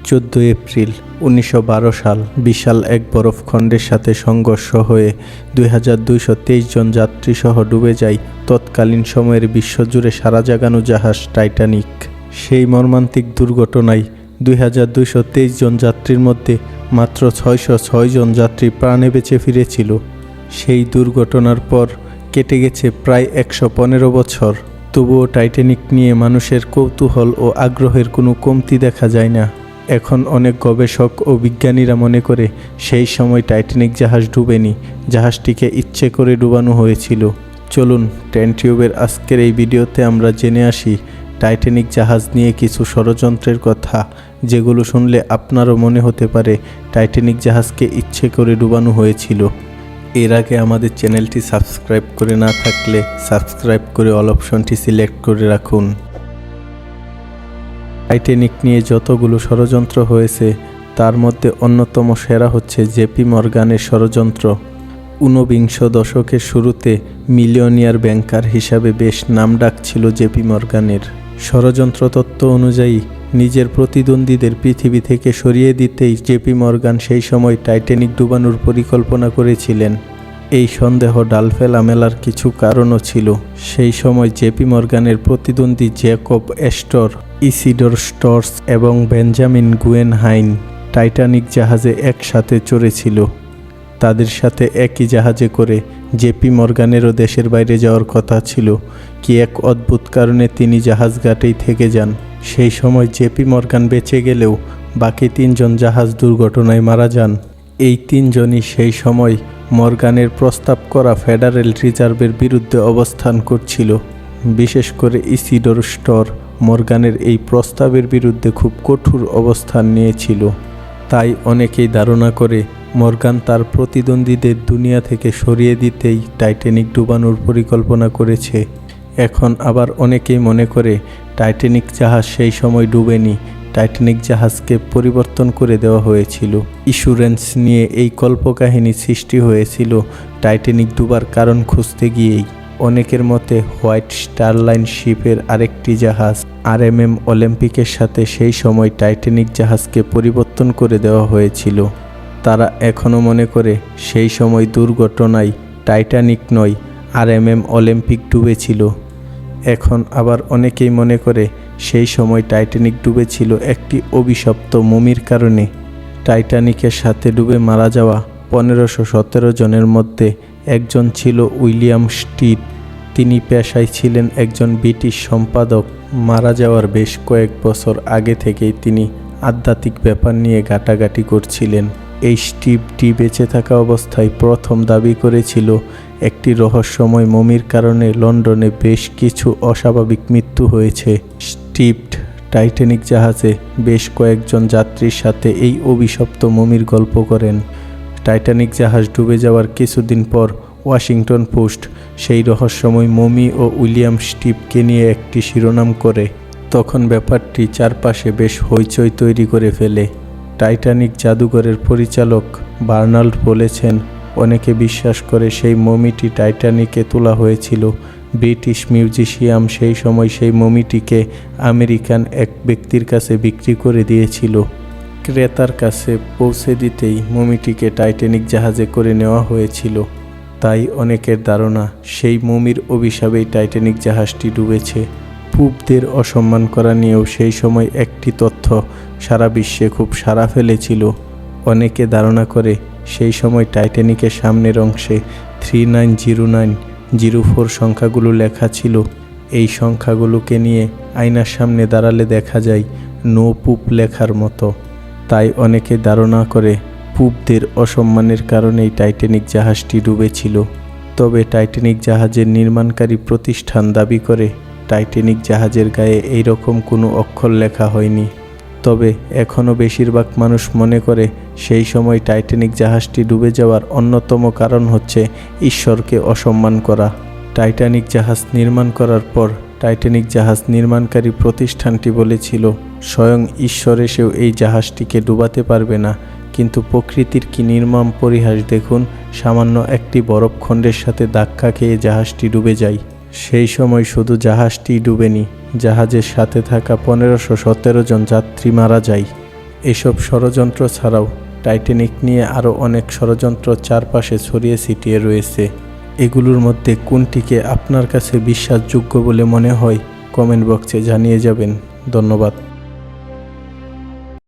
14 April 1912 সাল বিশাল এক বরফখণ্ডের সাথে সংঘর্ষ হয়ে 2223 জন যাত্রীসহ ডুবে যায় তৎকালীন সময়ের বিশ্বজুড়ে সারা জাগানো জাহাজ টাইটানিক। সেই মর্মান্তিক দুর্ঘটনায় 2223 জন যাত্রীর মধ্যে মাত্র 606 জন যাত্রী প্রাণে বেঁচে ফিরেছিল। সেই দুর্ঘটনার পর কেটে গেছে প্রায় 115 বছর, তবুও টাইটানিক নিয়ে মানুষের কৌতূহল ও আগ্রহের কোনো কমতি দেখা যায় না। এখন অনেক গবেষক ও বিজ্ঞানীরা মনে করে সেই সময় টাইটানিক জাহাজ ডুবেনি, জাহাজটিকে ইচ্ছে করে ডুবানো হয়েছিল। চলুন টেন টিউবের আজকের এই ভিডিওতে আমরা জেনে আসি টাইটানিক জাহাজ নিয়ে কিছু ষড়যন্ত্রের কথা, যেগুলো শুনলে আপনারও মনে হতে পারে টাইটানিক জাহাজকে ইচ্ছে করে ডুবানো হয়েছিল। এর আগে আমাদের চ্যানেলটি সাবস্ক্রাইব করে না থাকলে সাবস্ক্রাইব করে অল অপশনটি সিলেক্ট করে রাখুন। টাইটানিক নিয়ে যতগুলো ষড়যন্ত্র হয়েছে তার মধ্যে অন্যতম সেরা হচ্ছে জেপি মর্গানের ষড়যন্ত্র। 19বিংশ দশকের শুরুতে মিলিয়নিয়ার ব্যাংকার হিসাবে বেশ নামডাক ছিল জেপি মর্গানের। ষড়যন্ত্র তত্ত্ব অনুযায়ী নিজের প্রতিদ্বন্দ্বীদের পৃথিবী থেকে সরিয়ে দিতেই জেপি মর্গান সেই সময় টাইটানিক ডুবানোর পরিকল্পনা করেছিলেন। এই সন্দেহ ডাল ফেলা মেলার কিছু কারণও ছিল। সেই সময় জেপি মর্গানের প্রতিদ্বন্দ্বী জ্যাকব অ্যাস্টর, ইসিডর স্টর্স এবং বেঞ্জামিন গুয়েনহাইম টাইটানিক জাহাজে একসাথে চড়েছিল। তাদের সাথে একই জাহাজে করে জেপি মর্গানেরও দেশের বাইরে যাওয়ার কথা ছিল, কি এক অদ্ভুত কারণে তিনি জাহাজ ঘাটেই থেকে যান। সেই সময় জেপি মর্গান বেঁচে গেলেও বাকি 3 জন জাহাজ দুর্ঘটনায় মারা যান। এই 3 জনই সেই সময় মর্গানের প্রস্তাব করা ফেডারেল রিজার্ভের বিরুদ্ধে অবস্থান করছিল। বিশেষ করে ইসিডর স্টর মর্গানের এই প্রস্তাবের বিরুদ্ধে খুব কঠোর অবস্থান নিয়েছিল। তাই অনেকেই ধারণা করে মর্গান তার প্রতিদ্বন্দ্বীদের দুনিয়া থেকে সরিয়ে দিতেই টাইটানিক ডুবানোর পরিকল্পনা করেছে। এখন আবার অনেকেই মনে করে টাইটানিক জাহাজ সেই সময় ডুবেনি, টাইটানিক জাহাজকে পরিবর্তন করে দেওয়া হয়েছিল। ইন্স্যুরেন্স নিয়ে এই কল্পকাহিনী সৃষ্টি হয়েছিল টাইটানিক ডুবার কারণ খুঁজতে গিয়েই। অনেকের মতে হোয়াইট স্টার লাইন শিপের আরেকটি জাহাজ RMM অলিম্পিকের সাথে সেই সময় টাইটানিক জাহাজকে পরিবর্তন করে দেওয়া হয়েছিল। তারা এখনও মনে করে সেই সময় দুর্ঘটনায় টাইটানিক নয়, RMM অলিম্পিক ডুবেছিল। এখন আবার অনেকেই মনে করে সেই সময় টাইটানিক ডুবেছিল একটি অভিশপ্ত মমির কারণে। টাইটানিকের সাথে ডুবে মারা যাওয়া 1517 জনের মধ্যে একজন ছিল উইলিয়াম স্টিড। তিনি পেশায় ছিলেন একজন ব্রিটিশ সম্পাদক। মারা যাওয়ার বেশ কয়েক বছর আগে থেকেই তিনি আধ্যাত্মিক ব্যাপার নিয়ে ঘাটাঘাটি করছিলেন। এই স্টিভটি বেঁচে থাকা অবস্থায় প্রথম দাবি করেছিল একটি রহস্যময় মমির কারণে লন্ডনে বেশ কিছু অস্বাভাবিক মৃত্যু হয়েছে। স্টিভ টাইটানিক জাহাজে বেশ কয়েকজন যাত্রীর সাথে এই অভিশপ্ত মমির গল্প করেন। টাইটানিক জাহাজ ডুবে যাওয়ার কিছুদিন পর ওয়াশিংটন পোস্ট সেই রহস্যময় মমি ও উইলিয়াম স্টিভকে নিয়ে একটি শিরোনাম করে। তখন ব্যাপারটি চারপাশে বেশ হইচই তৈরি করে ফেলে। টাইটানিক জাদুঘরের পরিচালক বার্নাল্ড বলেছেন, অনেকে বিশ্বাস করে সেই মমিটি টাইটানিকে তোলা হয়েছিল। ব্রিটিশ মিউজিশিয়াম সেই সময় সেই মমিটিকে আমেরিকান এক ব্যক্তির কাছে বিক্রি করে দিয়েছিল। ক্রেতার কাছে পৌঁছে দিতেই মমিটিকে টাইটানিক জাহাজে করে নেওয়া হয়েছিল। তাই অনেকের ধারণা সেই মমির অভিশাপেই টাইটানিক জাহাজটি ডুবেছে। পুবদের অসম্মান করা নিয়েও সেই সময় একটি তথ্য সারা বিশ্বে খুব সাড়া ফেলেছিল। অনেকে ধারণা করে সেই সময় টাইটানিকের সামনের অংশে 390904 সংখ্যাগুলো লেখা ছিল। এই সংখ্যাগুলোকে নিয়ে আয়নার সামনে দাঁড়ালে দেখা যায় নো পুপ লেখার মতো। তাই অনেকে ধারণা করে পুবদের অসম্মানের কারণেই টাইটানিক জাহাজটি ডুবেছিল। তবে টাইটানিক জাহাজের নির্মাণকারী প্রতিষ্ঠান দাবি করে টাইটানিক জাহাজের গায়ে এইরকম কোনো অক্ষর লেখা হয়নি। তবে এখনও বেশিরভাগ মানুষ মনে করে সেই সময় টাইটানিক জাহাজটি ডুবে যাওয়ার অন্যতম কারণ হচ্ছে ঈশ্বরকে অসম্মান করা। টাইটানিক জাহাজ নির্মাণ করার পর টাইটানিক জাহাজ নির্মাণকারী প্রতিষ্ঠানটি বলেছিল স্বয়ং ঈশ্বর এসেও এই জাহাজটিকে ডুবাতে পারবে না। কিন্তু প্রকৃতির কি নির্মম পরিহাস দেখুন, সামান্য একটি বরফখণ্ডের সাথে ধাক্কা খেয়ে জাহাজটি ডুবে যায়। সেই সময় শুধু জাহাজটি ডুবেনি, জাহাজের সাথে থাকা 1517 জন যাত্রী মারা যায়। এসব ষড়যন্ত্র ছাড়াও টাইটানিক নিয়ে আরও অনেক ষড়যন্ত্র চারপাশে ছড়িয়ে ছিটিয়ে রয়েছে। এগুলোর মধ্যে কোনটিকে আপনার কাছে বিশ্বাসযোগ্য বলে মনে হয় কমেন্ট বক্সে জানিয়ে যাবেন। ধন্যবাদ।